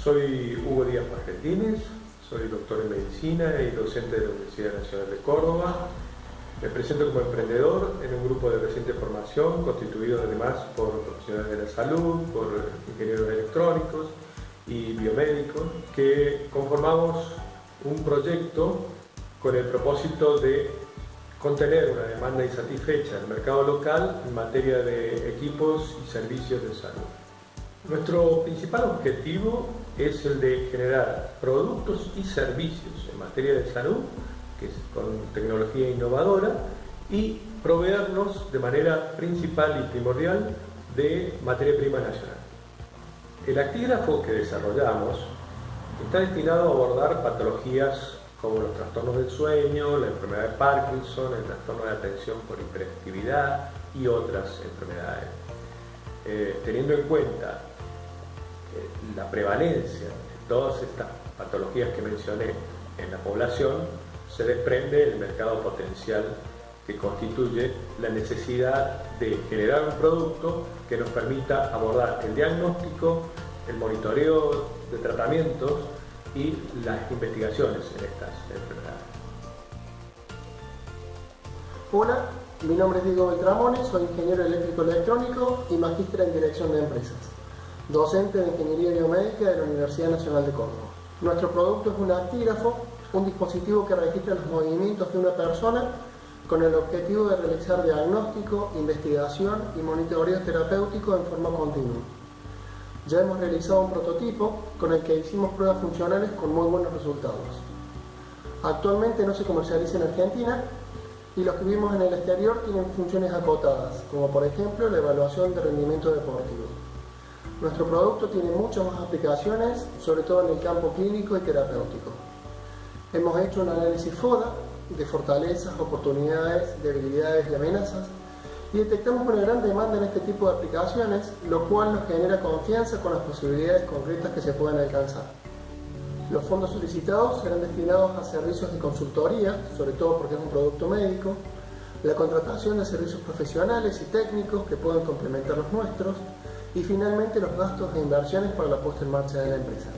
Soy Hugo Díaz Martínez, soy doctor en medicina y docente de la Universidad Nacional de Córdoba. Me presento como emprendedor en un grupo de reciente formación constituido además por profesionales de la salud, por ingenieros electrónicos y biomédicos, que conformamos un proyecto con el propósito de contener una demanda insatisfecha en el mercado local en materia de equipos y servicios de salud. Nuestro principal objetivo es el de generar productos y servicios en materia de salud, que es con tecnología innovadora, y proveernos de manera principal y primordial de materia prima nacional. El actígrafo que desarrollamos está destinado a abordar patologías como los trastornos del sueño, la enfermedad de Parkinson, el trastorno de atención por hiperactividad y otras enfermedades. Teniendo en cuenta la prevalencia de todas estas patologías que mencioné en la población, se desprende el mercado potencial que constituye la necesidad de generar un producto que nos permita abordar el diagnóstico, el monitoreo de tratamientos y las investigaciones en estas enfermedades. Hola, mi nombre es Diego Beltramones, soy ingeniero eléctrico electrónico y magíster en dirección de empresas, docente de ingeniería biomédica de la Universidad Nacional de Córdoba. Nuestro producto es un actígrafo, un dispositivo que registra los movimientos de una persona con el objetivo de realizar diagnóstico, investigación y monitoreo terapéutico en forma continua. Ya hemos realizado un prototipo con el que hicimos pruebas funcionales con muy buenos resultados. Actualmente no se comercializa en Argentina y los que vimos en el exterior tienen funciones acotadas, como por ejemplo la evaluación de rendimiento deportivo. Nuestro producto tiene muchas más aplicaciones, sobre todo en el campo clínico y terapéutico. Hemos hecho un análisis FODA de fortalezas, oportunidades, debilidades y amenazas, y detectamos una gran demanda en este tipo de aplicaciones, lo cual nos genera confianza con las posibilidades concretas que se pueden alcanzar. Los fondos solicitados serán destinados a servicios de consultoría, sobre todo porque es un producto médico, la contratación de servicios profesionales y técnicos que puedan complementar los nuestros, y finalmente los gastos e inversiones para la puesta en marcha de la empresa.